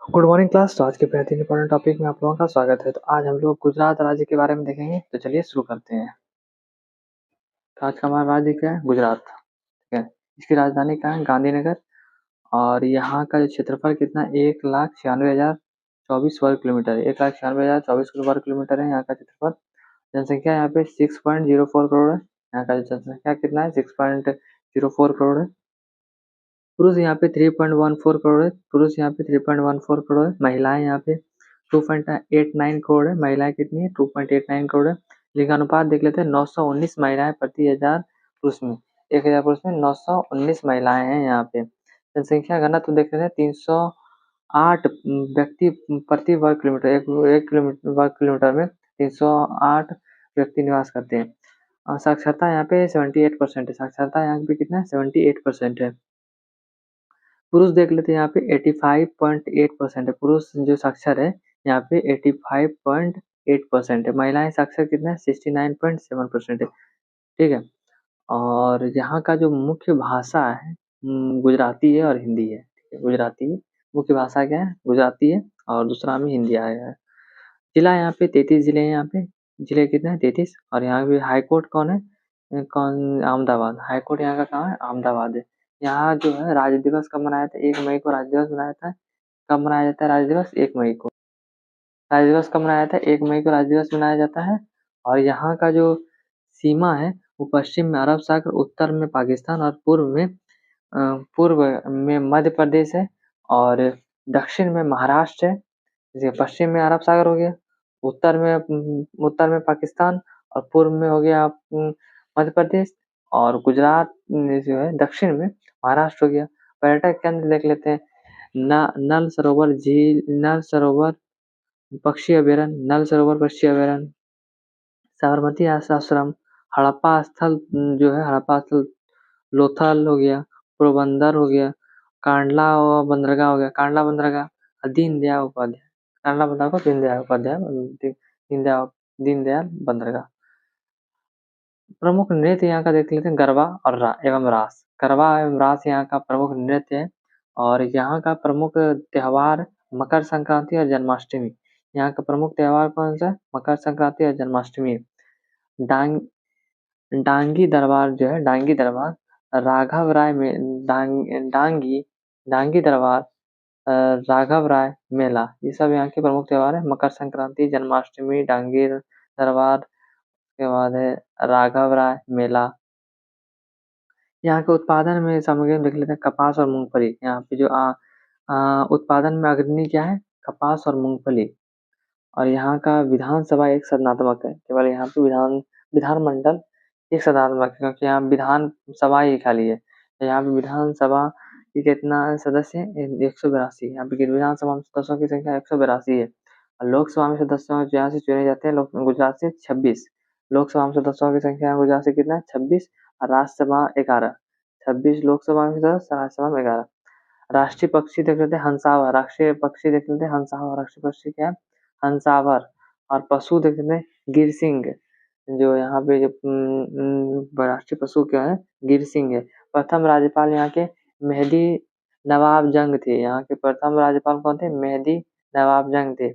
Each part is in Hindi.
Good morning class. तो आज के बेहद इंपॉर्टेंट टॉपिक में आप लोगों का स्वागत है। तो आज हम लोग गुजरात राज्य के बारे में देखेंगे। तो चलिए शुरू करते हैं। तो आज का हमारा राज्य क्या है? गुजरात। ठीक है। इसकी राजधानी कहाँ है? गांधीनगर। और यहाँ का जो क्षेत्रफल कितना है? 1,96,024 वर्ग किलोमीटर है। 1,96,024 वर्ग किलोमीटर है यहाँ का क्षेत्रफल। जनसंख्या यहाँ पे 6.04 करोड़ है। यहाँ का जनसंख्या कितना है? 6.04 करोड़ है। पुरुष यहाँ पे 3.14 करोड़ है। पुरुष यहाँ पे 3.14 करोड़ है। महिलाएं यहाँ पे 2.89 करोड़ है। महिलाएं कितनी है? 2.89 करोड़ है। लिंगानुपात देख लेते हैं। 919 महिलाएं प्रति 1000 पुरुष में। 1000 पुरुष में 919 महिलाएं हैं यहाँ पे। जनसंख्या घनत्व देख लेते हैं। 308 व्यक्ति प्रति वर्ग किलोमीटर। एक किलोमीटर वर्ग किलोमीटर में 308 व्यक्ति निवास करते हैं। साक्षरता यहाँ पे 78% है। साक्षरता यहाँ पे कितना है? 78% है। पुरुष देख लेते हैं। यहाँ पे 85.8% है। पुरुष जो साक्षर है यहाँ पे 85.8% है। महिलाएं साक्षर कितना है? 69.7% है। ठीक है। और यहाँ का जो मुख्य भाषा है गुजराती है और हिंदी है। ठीक है। गुजराती है। मुख्य भाषा क्या है? गुजराती है और दूसरा में हिंदी आया है। जिला यहाँ पे 33 जिले हैं। यहाँ पे जिले कितने हैं? 33। और यहाँ पे हाई कोर्ट कौन है? अहमदाबाद। हाई कोर्ट यहाँ का कहाँ है? अहमदाबाद है। यहाँ जो है राज्य दिवस कब मनाया था? 1 मई को राज्य दिवस मनाया था। कब मनाया जाता है राज्य दिवस? 1 मई को। राज्य दिवस कब मनाया था? 1 मई को राज्य दिवस मनाया जाता है। और यहाँ का जो सीमा है वो पश्चिम में अरब सागर, उत्तर में पाकिस्तान और पूर्व में मध्य प्रदेश है और दक्षिण में महाराष्ट्र है। जैसे पश्चिम में अरब सागर हो गया, उत्तर में पाकिस्तान और पूर्व में हो गया मध्य प्रदेश और गुजरात जो है दक्षिण में महाराष्ट्र हो गया। पर्यटक केंद्र देख लेते हैं। नल सरोवर झील, नल सरोवर पक्षी अभयारण्य, नल सरोवर पक्षी अभयारण्य, साबरमती आश्रम, हड़प्पा स्थल जो है हड़प्पा स्थल, लोथल हो गया, पोरबंदर हो गया, कांडला और बंदरगाह हो गया, कांडला बंदरगाह, दीनदयाल उपाध्याय, कांडला बंदरगाह को दीनदयाल उपाध्याय, दीनदयाल बंदरगाह। प्रमुख नृत्य यहाँ का देख लेते हैं। गरबा और एवं रास। गरबा एवं रास यहाँ का प्रमुख नृत्य है और यहाँ का प्रमुख त्योहार मकर संक्रांति और जन्माष्टमी। यहाँ का प्रमुख त्योहार कौन सा है? मकर संक्रांति और जन्माष्टमी। डांग डांगी दरबार जो है, डांगी दरबार राघव राय में डांगी दरबार राघव राय मेला, ये सब यहाँ के प्रमुख त्योहार है। मकर संक्रांति, जन्माष्टमी, डांगी दरबार, के बाद है राघव राय मेला। यहाँ के उत्पादन में सामग्री देख लेते हैं। कपास और मूंगफली। यहाँ पे जो उत्पादन में अग्रणी क्या है? कपास और मूंगफली। और यहाँ का विधानसभा एक सदनात्मक है। केवल यहाँ पे विधानमंडल एक सदनात्मक है क्योंकि यहाँ विधान सभा ही खाली है। यहाँ पे विधानसभा की कितना सदस्य है? 182। यहाँ पे विधानसभा में सदस्यों की संख्या 182 है। और लोकसभा में सदस्यों जहाँ से चुने जाते हैं गुजरात से 26। लोकसभा में सदस्यों की संख्या गुजरात से कितना है? 26। और राज्यसभा 11। 26 लोकसभा में सदस्य, राज्यसभा में 11। राष्ट्रीय पक्षी देख लेते हैं। हंसावर। राष्ट्रीय पक्षी देख लेते हैं। हंसावर राष्ट्रीय पक्षी क्या है? हंसावर। और पशु देख लेते हैं। गिरसिंह। जो यहाँ पे जो राष्ट्रीय पशु क्या है? गिरसिंह है। प्रथम राज्यपाल यहाँ के मेहदी नवाब जंग थे। यहाँ के प्रथम राज्यपाल कौन थे? मेहदी नवाब जंग थे।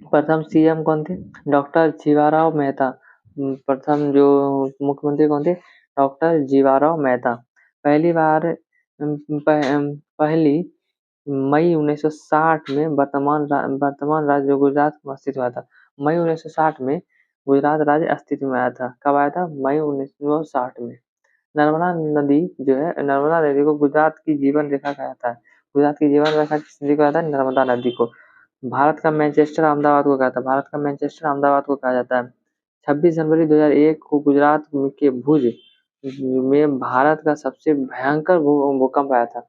प्रथम सीएम कौन थे? डॉक्टर जीवाराव मेहता। प्रथम जो मुख्यमंत्री कौन थे? डॉक्टर जीवाराव मेहता। पहली बार पहली मई 1960 में वर्तमान राज्य गुजरात में अस्तित्व आया था। मई 1960 में गुजरात राज्य अस्तित्व में आया था। कब आया था? मई 1960 में। नर्मदा नदी जो है, नर्मदा नदी को गुजरात की जीवन रेखा कहा जाता है। गुजरात की जीवन रेखा किस नदी को कहा जाता है? नर्मदा नदी को। भारत का मैनचेस्टर अहमदाबाद को कहा था। भारत का मैनचेस्टर अहमदाबाद को कहा जाता है। 26 जनवरी 2001 को गुजरात के भुज में भारत का सबसे भयंकर भूकंप आया था।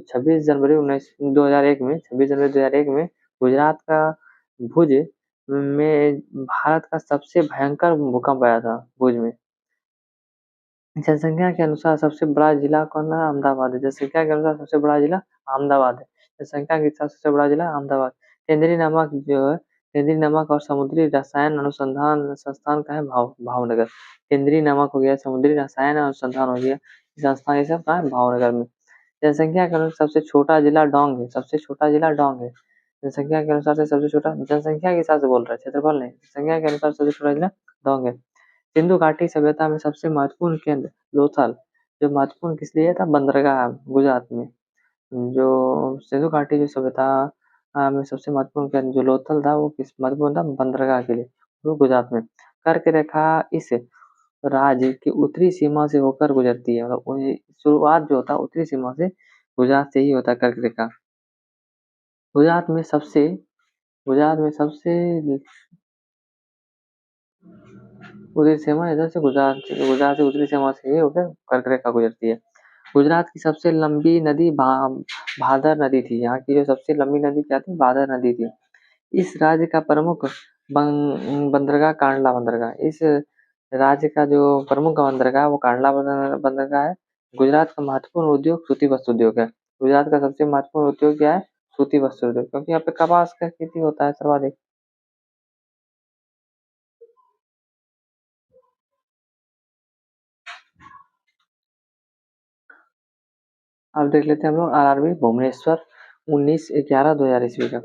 26 जनवरी 2001 में 26 जनवरी 2001 में गुजरात का भुज में भारत का सबसे भयंकर भूकंप आया था भुज में। जनसंख्या के अनुसार सबसे बड़ा जिला कौन है? अहमदाबाद है। जनसंख्या के अनुसार सबसे बड़ा जिला अहमदाबाद है। जनसंख्या के हिसाब से सबसे बड़ा जिला अहमदाबाद। केंद्रीय नमक जो है, केंद्रीय नमक और समुद्री रसायन अनुसंधान संस्थान का है भावनगर। केंद्रीय नमक हो गया, समुद्री रसायन अनुसंधान हो गया, संस्थान ये सब कहाँ है? भावनगर में। जनसंख्या के अनुसार सबसे छोटा जिला डोंग है, सबसे छोटा जिला डोंग है। जनसंख्या के अनुसार से सबसे छोटा, जनसंख्या के हिसाब से बोल रहे हैं, क्षेत्रफल नहीं, जनसंख्या के अनुसार सबसे छोटा जिला डोंग है। सिंधु घाटी सभ्यता में सबसे महत्वपूर्ण केंद्र लोथल, जो महत्वपूर्ण किस लिए था, बंदरगाह गुजरात में। जो सिंधु घाटी जो सभ्यता में सबसे महत्वपूर्ण केंद्र जो लोथल था वो किस महत्वपूर्ण था, बंदरगाह के लिए, वो गुजरात में। कर्क रेखा इस राज्य की उत्तरी सीमा से होकर गुजरती है, मतलब शुरुआत जो होता है उत्तरी सीमा से गुजरात से ही होता है कर्क रेखा। गुजरात में सबसे गुजरात में सबसे उत्तरी सीमा इधर से गुजरात से उत्तरी सीमा से ही होकर कर्क रेखा गुजरती है। गुजरात की सबसे लंबी नदी भादर नदी थी। यहाँ की जो सबसे लंबी नदी क्या थी, भादर नदी थी। इस राज्य का प्रमुख बंदरगाह कांडला बंदरगाह। इस राज्य का जो प्रमुख बंदरगाह वो कांडला बंदरगाह है। गुजरात का महत्वपूर्ण उद्योग सूती वस्त्र उद्योग है। गुजरात का सबसे महत्वपूर्ण उद्योग क्या है, सूती वस्त्र उद्योग, क्योंकि यहाँ पे कपास का खेती होता है सर्वाधिक। अब देख लेते हैं हम लोग आरआरबी भुवनेश्वर 19/11/2000 का।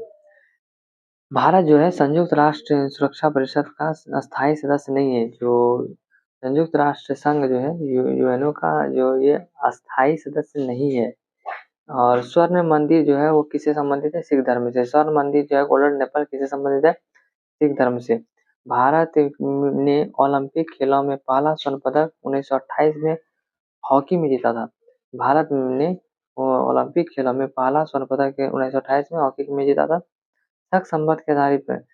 भारत जो है संयुक्त राष्ट्र सुरक्षा परिषद का स्थायी सदस्य नहीं है। जो संयुक्त राष्ट्र संघ जो है यूएनओ का जो ये अस्थायी सदस्य नहीं है। और स्वर्ण मंदिर जो है वो किससे संबंधित है, सिख धर्म से। स्वर्ण मंदिर जो है गोल्डन टेम्पल किससे संबंधित है, सिख धर्म से। भारत ने ओलंपिक खेलों में पहला स्वर्ण पदक 1928 में हॉकी में जीता था। भारत ने ओलंपिक खेलों में पहला स्वर्ण पदक 1928 में हॉकी में जीता था। शक संवत के आधार पर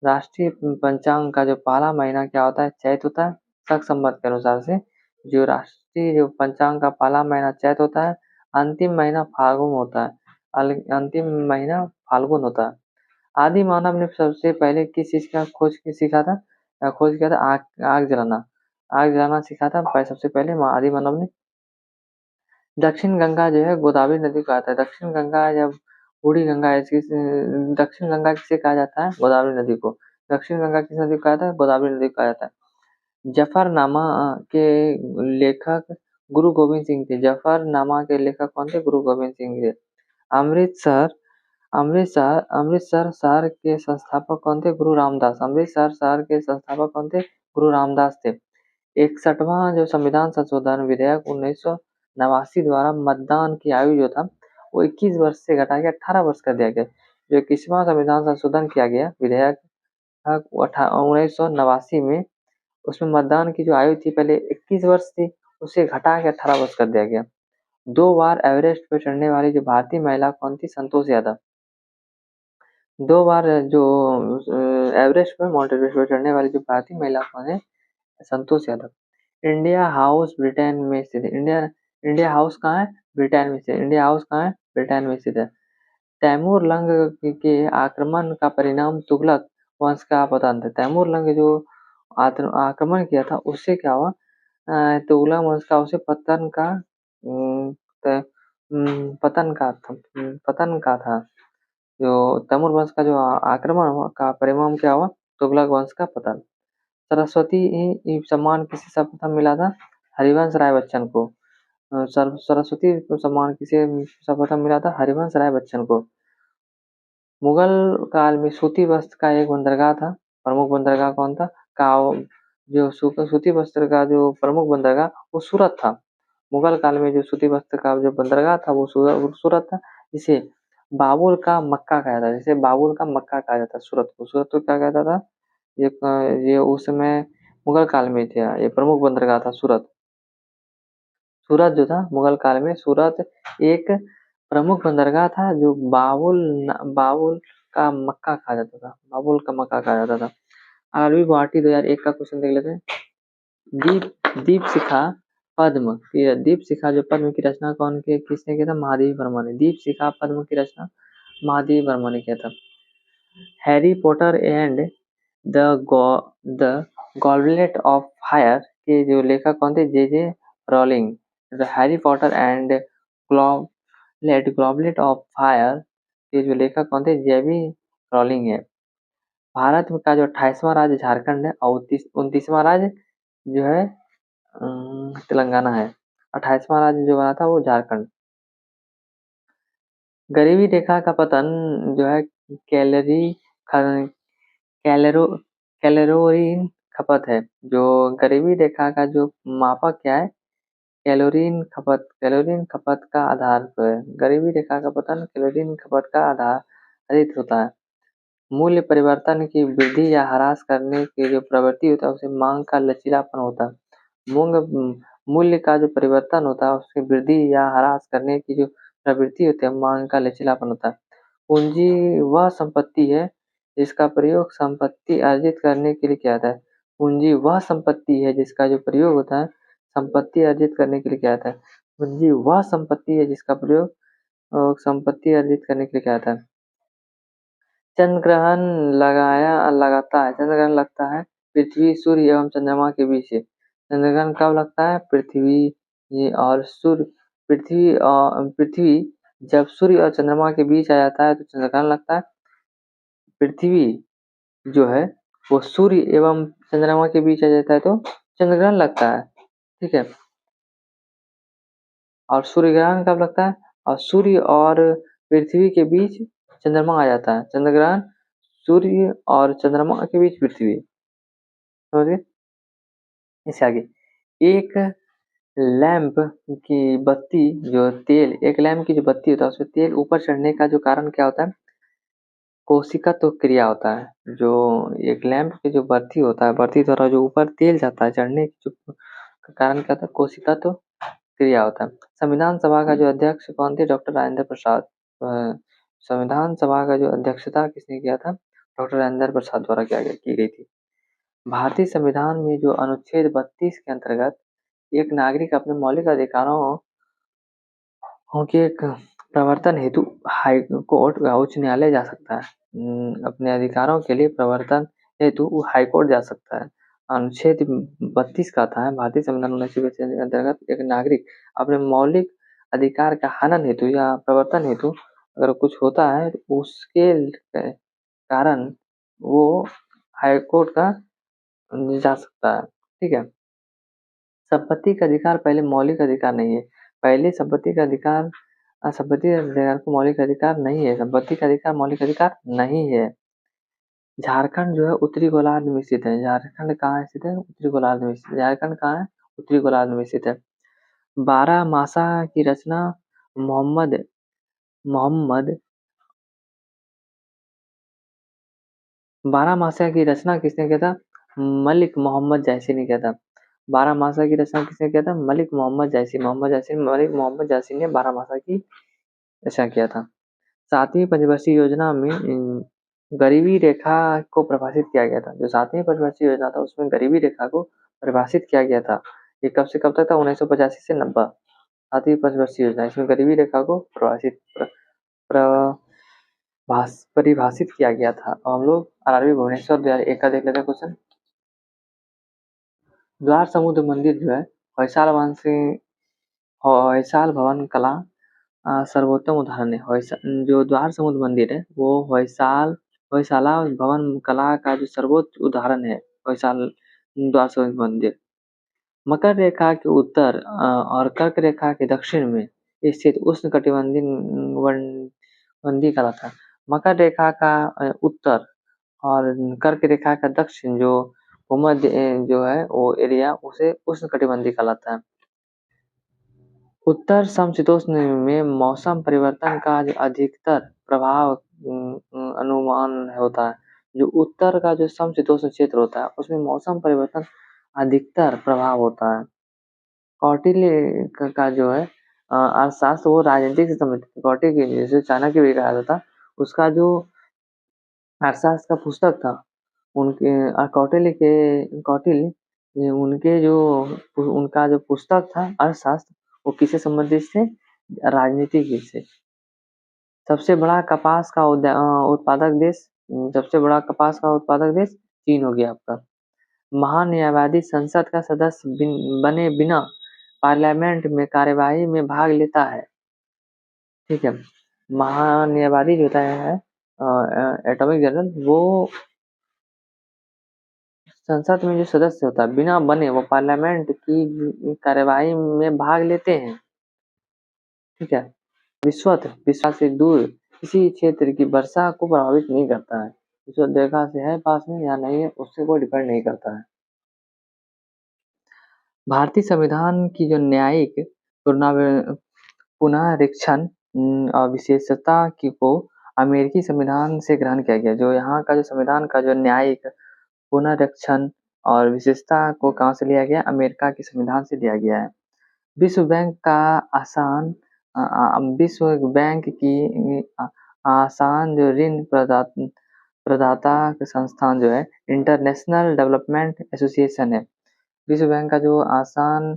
राष्ट्रीय पंचांग का जो पहला महीना क्या होता है, चैत होता है। शक संवत के अनुसार से जो राष्ट्रीय जो पंचांग का पहला महीना चैत होता है, अंतिम महीना फाल्गुन होता है। अंतिम महीना फाल्गुन होता है। आदि मानव ने सबसे पहले किस चीज का खोज सीखा था, खोज किया था, आग जलाना। आग जलाना सीखा था सबसे पहले आदि मानव ने। दक्षिण गंगा जो है गोदावरी नदी को आता है। दक्षिण गंगा जब बूढ़ी गंगा है, दक्षिण गंगा किसे कहा जाता है, गोदावरी नदी को। दक्षिण गंगा किस नदी को कहा जाता है, गोदावरी नदी को कहा जाता है। जफरनामा के लेखक गुरु गोविंद सिंह थे। जफरनामा के लेखक कौन थे, गुरु गोविंद सिंह थे। अमृतसर अमृतसर अमृतसर शहर के संस्थापक कौन थे, गुरु रामदास। अमृतसर शहर के संस्थापक कौन थे, गुरु रामदास थे। 61वां जो संविधान संशोधन विधेयक 1989 द्वारा मतदान की आयु जो था वो 21 वर्ष से घटा के 18 वर्ष कर दिया गया। जो 21वां संविधान संशोधन किया गया विधेयक 1989 में, उसमें मतदान की जो आयु थी पहले 21 वर्ष थी, उसे घटा के 18 वर्ष कर दिया गया। 2 बार एवरेस्ट पर चढ़ने वाली जो भारतीय महिला कौन थी, संतोष यादव। 2 बार जो एवरेस्ट पर माउंट एवरेस्ट पर चढ़ने वाली जो भारतीय महिला कौन है, Santosh Yadav. India house Britain में स्थित है। इंडिया हाउस कहाँ है, ब्रिटेन में स्थित है। इंडिया हाउस कहाँ है, ब्रिटेन में स्थित है। तैमूर लंग के आक्रमण का परिणाम तुगलक वंश का पतन था। तैमूर लंग जो आक्रमण किया था उससे क्या हुआ, तुगलक वंश का उसे पतन का था। जो तैमूर वंश का जो आक्रमण हुआ का परिणाम क्या हुआ, तुगलक वंश का पतन। सरस्वती सम्मान किसे सर्वप्रथम मिला था, हरिवंश राय बच्चन को। सरस्वती सम्मान किसे सर्वप्रथम मिला था, हरिवंश राय बच्चन को। मुगल काल में सूती वस्त्र का एक बंदरगाह था। प्रमुख बंदरगाह कौन था, काव जो सूती वस्त्र का जो प्रमुख बंदरगाह वो सूरत था। मुगल काल में जो सूती वस्त्र का जो बंदरगाह था वो सूरत था। जिसे बाबुल का मक्का कहा जाता है, जिसे बाबुल का मक्का कहा जाता है सूरत को। सूरत को क्या कहता था, ये उस समय मुगल काल में था, ये प्रमुख बंदरगाह था सूरत। सूरत जो था मुगल काल में, सूरत एक प्रमुख बंदरगाह था जो बाबुल का मक्का कहा जाता था, बाबुल का मक्का कहा जाता था। आरबी गुवाहाटी 2001 का क्वेश्चन देख लेते हैं। दीप शिखा दीप शिखा जो पद्म की रचना किसने किया था, महादेवी वर्मा ने। दीप शिखा पद्म की रचना महादेवी वर्मा ने किया था। Harry Potter and the the Goblet of Fire के जो लेखक कौन थे, J Rowling. Harry Potter and Goblet of Fire के जो लेखक कौन थे, जेबी रॉलिंग है। भारत का जो 28वां राज्य झारखंड है और 29वां राज्य जो है तेलंगाना है। 28वां राज्य जो बना था वो झारखंड। गरीबी रेखा का पतन जो है कैलोरी कैलोरो कैलोरीन खपत है। जो गरीबी रेखा का जो मापक क्या है, कैलोरीन खपत का आधार पर है। गरीबी रेखा का पतन कैलोरीन खपत का आधारित होता है। मूल्य परिवर्तन की वृद्धि या ह्रास करने की जो प्रवृत्ति होता है उसे मांग का लचीलापन होता है। मूल्य का जो परिवर्तन होता है उसकी वृद्धि या ह्रास करने की जो प्रवृत्ति होती है मांग का लचीलापन होता है। पूंजी वह संपत्ति है जिसका प्रयोग संपत्ति अर्जित करने के लिए किया जाता है। पूंजी वह संपत्ति है जिसका जो प्रयोग होता है संपत्ति अर्जित करने के लिए किया जाता है। पूंजी वह संपत्ति है जिसका प्रयोग संपत्ति अर्जित करने के लिए किया जाता है। चंद्र ग्रहण चंद्र ग्रहण लगता है पृथ्वी, सूर्य एवं चंद्रमा के बीच से। चंद्र ग्रहण कब लगता है? और सूर्य पृथ्वी जब सूर्य और चंद्रमा के बीच आ जाता है तो चंद्र ग्रहण लगता है। पृथ्वी जो है वो सूर्य एवं चंद्रमा के बीच आ जाता है तो चंद्र ग्रहण लगता है। ठीक है। और सूर्य ग्रहण कब लगता है? और सूर्य और पृथ्वी के बीच चंद्रमा आ जाता है। चंद्र ग्रहण सूर्य और चंद्रमा के बीच पृथ्वी। समझ गए? इससे आगे एक लैंप की बत्ती जो तेल एक लैंप की जो बत्ती होता है उसमें तेल ऊपर चढ़ने का जो कारण क्या होता है? कोशिका तो क्रिया होता है। जो एक लैंप की जो बत्ती होता है बत्ती द्वारा जो ऊपर तेल जाता है चढ़ने की जो कारण क्या होता है? कोशिका तो क्रिया होता है। संविधान सभा का जो अध्यक्ष कौन थे? डॉक्टर राजेंद्र प्रसाद। संविधान सभा का जो अध्यक्षता किसने किया था? डॉक्टर राजेंद्र प्रसाद द्वारा की गई थी। भारतीय संविधान में जो अनुच्छेद 32 के अंतर्गत एक नागरिक अपने मौलिक अधिकारों के प्रवर्तन हेतु हाई कोर्ट या उच्च न्यायालय जा सकता है। अपने अधिकारों के लिए प्रवर्तन हेतु वो हाई कोर्ट जा सकता है। अनुच्छेद 32 कहता है भारतीय संविधान 1942 के अंतर्गत एक नागरिक अपने मौलिक अधिकार का हनन हेतु या प्रवर्तन हेतु अगर कुछ होता है तो उसके कारण वो हाई कोर्ट का जा सकता है। ठीक है। संपत्ति का अधिकार पहले मौलिक अधिकार नहीं है। पहले संपत्ति का अधिकार को मौलिक अधिकार नहीं है। संपत्ति का अधिकार मौलिक अधिकार नहीं है। झारखंड जो है उत्तरी गोलार्ध में स्थित है। झारखंड कहाँ स्थित है? उत्तरी गोलार्ध में स्थित। झारखंड कहाँ है? उत्तरी गोलार्ध में स्थित है। बारहमासा की रचना मोहम्मद मोहम्मद बारहमासा की रचना किसने किया था? मलिक मोहम्मद जैसी ने किया था। बारहमासा की रचना किसने किया था? मलिक मलिक मोहम्मद जैसी ने बारहमासा की रचना किया था। 7वीं पंचवर्षीय योजना में गरीबी रेखा को परिभाषित किया गया था। जो 7वीं पंचवर्षीय योजना था उसमें गरीबी रेखा को परिभाषित किया गया था। ये कब से कब तक था? 1985 से 90। 7वीं पंचवर्षीय योजना इसमें गरीबी रेखा को परिभाषित किया गया था। और हम लोग आरआरबी भुवनेश्वर 2001 का देख लेते हैं क्वेश्चन। द्वार समुद्र मंदिर जो है होयसाल भवन कला सर्वोत्तम उदाहरण है। जो द्वार समुद्र मंदिर है वो होयसाला भवन कला का जो सर्वोच्च उदाहरण है। होयसाल द्वार समुद्र मंदिर मकर रेखा के उत्तर और कर्क रेखा के दक्षिण में स्थित उष्णकटिबंधीय कहलाता है। मकर रेखा का उत्तर और कर्क रेखा का दक्षिण जो भूमध्य जो है वो एरिया उसे उष्णकटिबंधीय कहलाता है। उत्तर समशीतोष्ण में मौसम परिवर्तन का जो अधिकतर प्रभाव अनुमान होता है। जो उत्तर का जो समशीतोष्ण क्षेत्र होता है उसमें मौसम परिवर्तन अधिकतर प्रभाव होता है। कौटिल्य का जो है अर्थशास्त्र वो राजनीतिक से संबंधित। कौटिल्य जैसे चाणक्य भी कहा जाता उसका जो अर्थशास्त्र का पुस्तक था उनके कौटिल्य उनके जो उनका जो पुस्तक था अर्थशास्त्र वो किससे संबंधित थे? राजनीति से। सबसे बड़ा कपास का उत्पादक देश सबसे बड़ा कपास का उत्पादक देश चीन हो गया आपका। महान्यायवादी संसद का सदस्य बने बिना पार्लियामेंट में कार्यवाही में भाग लेता है। ठीक है। महान्यायवादी जो होता है एटॉमिक जनरल वो संसद में जो सदस्य होता है बिना बने वो पार्लियामेंट की कार्यवाही में भाग लेते हैं। ठीक है। विश्व से दूर किसी क्षेत्र की वर्षा को प्रभावित नहीं करता है। विषुवत रेखा से है पास में या नहीं है उससे कोई डिपेंड नहीं करता है। भारतीय संविधान की जो न्यायिक पुनरीक्षण विशेषता की को अमेरिकी संविधान से ग्रहण किया गया। जो यहाँ का जो संविधान का जो न्यायिक पुनरीक्षण और विशेषता को कहाँ से लिया गया? अमेरिका के संविधान से लिया गया है। विश्व बैंक का आसान विश्व बैंक की आसान जो ऋण प्रदाता संस्थान जो है इंटरनेशनल डेवलपमेंट एसोसिएशन है। विश्व बैंक का जो आसान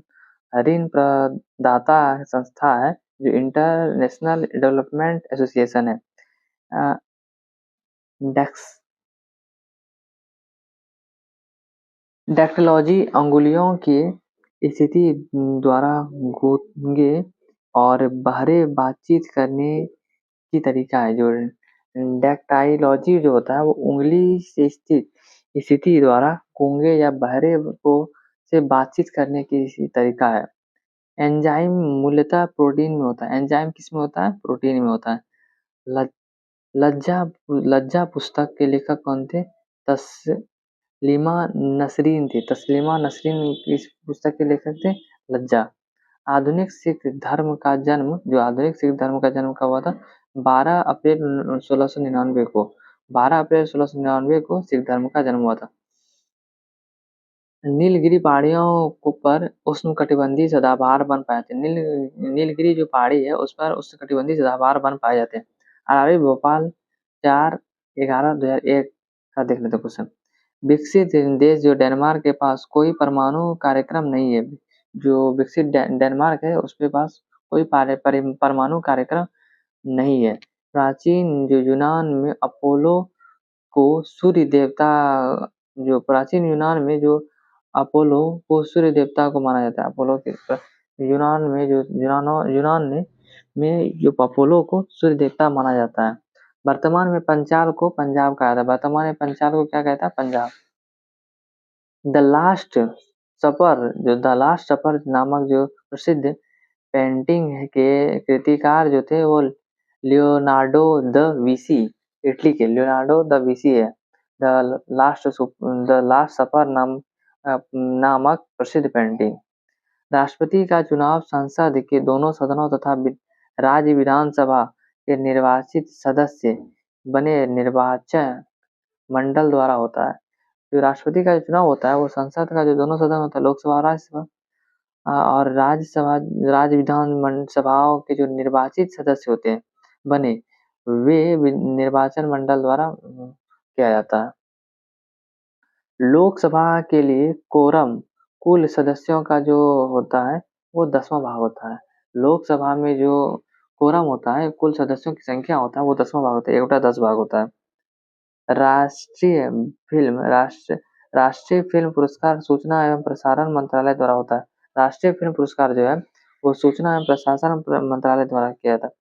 ऋण प्रदाता संस्था है जो इंटरनेशनल डेवलपमेंट एसोसिएशन है। डेक्स डेक्टोलॉजी अंगुलियों की स्थिति द्वारा गूंगे और बहरे बातचीत करने की तरीका है। जो डेक्टाइलॉजी जो होता है वो उंगली से स्थित स्थिति द्वारा गूंगे या बहरे को से बातचीत करने की तरीका है। एंजाइम मूलतः प्रोटीन में होता है। एंजाइम किस में होता है? प्रोटीन में होता है। ल, लज्जा लज्जा पुस्तक के लेखक कौन थे? तस्लीमा नसरीन थे। तस्लीमा नसरीन इस पुस्तक के लेखक थे। लज्जा। आधुनिक सिख धर्म का जन्म जो आधुनिक सिख धर्म का जन्म कब हुआ था? 12 अप्रैल 1699 को 12 अप्रैल 1699 को सिख धर्म का जन्म हुआ था। नीलगिरी पहाड़ियों पर उष्णकटिबंधीय सदाबहार वन पाए जाते हैं। नीलगिरी जो पहाड़ी है उस पर उष्णकटिबंधीय सदाबहार वन पाए जाते हैं। आरआरबी भोपाल 4/11/2001 का देख लेते क्वेश्चन। विकसित देश जो डेनमार्क के पास कोई परमाणु कार्यक्रम नहीं है। जो विकसित डेनमार्क है उसके पास कोई परमाणु कार्यक्रम नहीं है। प्राचीन जो यूनान में अपोलो को सूर्य देवता जो प्राचीन यूनान में जो अपोलो को सूर्य देवता को माना जाता है। अपोलो के यूनान में जो यूनान में जो अपोलो को सूर्य देवता माना जाता है। वर्तमान में पंचाल को पंजाब कहा जाता है। वर्तमान में पंचाल को क्या कहता है? पंजाब। द लास्ट सपर जो द लास्ट सपर नामक जो प्रसिद्ध पेंटिंग है के कृतिकार जो थे वो लियोनार्डो द विंसी इटली के लियोनार्डो द विंसी है। द लास्ट सपर नामक प्रसिद्ध पेंटिंग। राष्ट्रपति का चुनाव संसद के दोनों सदनों तथा राज्य विधानसभा के निर्वाचित सदस्य बने निर्वाचन मंडल द्वारा होता है। जो राष्ट्रपति का चुनाव होता है वो संसद का जो दोनों सदन होता है लोकसभा और राज्यसभा और राज्यसभा राज्य विधान सभाओं के जो निर्वाचित सदस्य होते हैं बने वे निर्वाचन मंडल द्वारा किया जाता है। लोकसभा के लिए कोरम कुल सदस्यों का जो होता है वो 10वां भाग होता है। लोकसभा में जो कोरम होता है कुल सदस्यों की संख्या होता है वो 10वां भाग होता है। 1/10 भाग होता है। राष्ट्रीय राष्ट्रीय फिल्म पुरस्कार सूचना एवं प्रसारण मंत्रालय द्वारा होता है। राष्ट्रीय फिल्म पुरस्कार जो है वो सूचना एवं प्रसारण मंत्रालय द्वारा किया जाता है।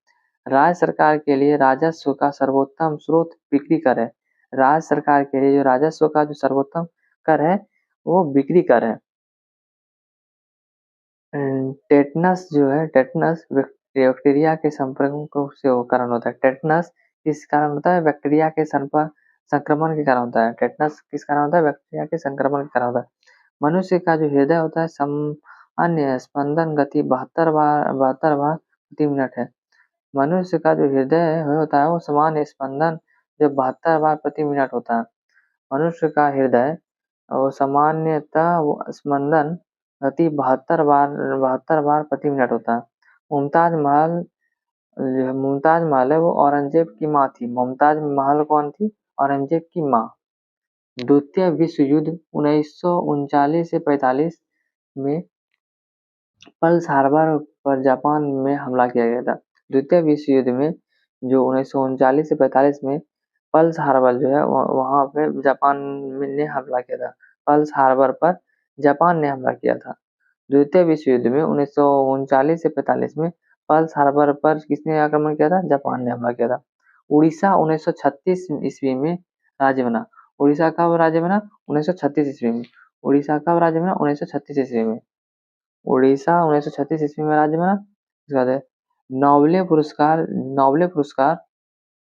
राज्य सरकार के लिए राजस्व का सर्वोत्तम स्रोत बिक्री कर है। राज्य सरकार के लिए जो राजस्व का जो सर्वोत्तम कर है वो बिक्री कर है। टेटनस जो है टेटनस बैक्टीरिया के संपर्क से कारण होता है। टेटनस किस कारण होता है? बैक्टीरिया के संक्रमण के कारण होता है। टेटनस किस कारण होता है? बैक्टीरिया के संक्रमण के कारण होता है। मनुष्य का जो हृदय होता है सामान्य स्पंदन गति 72 बार प्रति मिनट है। मनुष्य का जो हृदय होता है वो सामान्य स्पंदन जो 72 बार प्रति मिनट होता है। मनुष्य का हृदय और सामान्यतः स्पंदन गति 72 बार प्रति मिनट होता है। मुमताज महल है वो औरंगजेब की माँ थी। मुमताज महल कौन थी? औरंगजेब की माँ। द्वितीय विश्व युद्ध 1939 से 45 में पर्ल हार्बर पर जापान में हमला किया गया था। द्वितीय विश्व युद्ध में जो 1939 से 45 में पर्ल हार्बर जो है वहां पे जापान ने हमला किया था। पर्ल हार्बर पर जापान ने हमला किया था। द्वितीय विश्व युद्ध में 1939 से 45 में पर्ल हार्बर पर किसने आक्रमण किया था? जापान ने हमला किया था। उड़ीसा 1936 ईस्वी में राज्य बना। उड़ीसा कब राज्य बना? 1936 ईस्वी में। उड़ीसा कब राज्य बना? 1936 ईस्वी में। उड़ीसा 1936 ईस्वी में राज्य बना। उसके बाद नोबेल पुरस्कार नोबेल पुरस्कार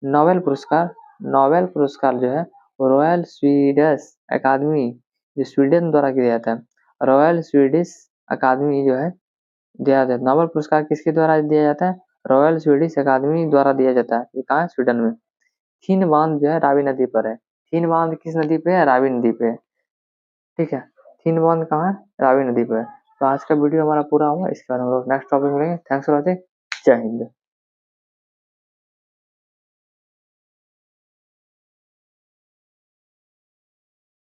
नोबेल पुरस्कार नोबेल पुरस्कार जो है रॉयल स्वीडिश अकादमी जो स्वीडन द्वारा दिया जाता है। रॉयल स्वीडिश अकादमी जो है दिया जाता है। नोबेल पुरस्कार किसके द्वारा दिया जाता है? रॉयल स्वीडिश अकादमी द्वारा दिया जाता है। ये कहाँ है? स्वीडन में। थीन बांध जो है रावी नदी पर है। थीन बांध किस नदी पे है? रावी नदी पे है। ठीक है, थीन बांध कहाँ है? रावी नदी पे है। तो आज का वीडियो हमारा पूरा हुआ। इसके बाद हम लोग नेक्स्ट टॉपिक में मिलेंगे। Thanks for watching. जय हिंद।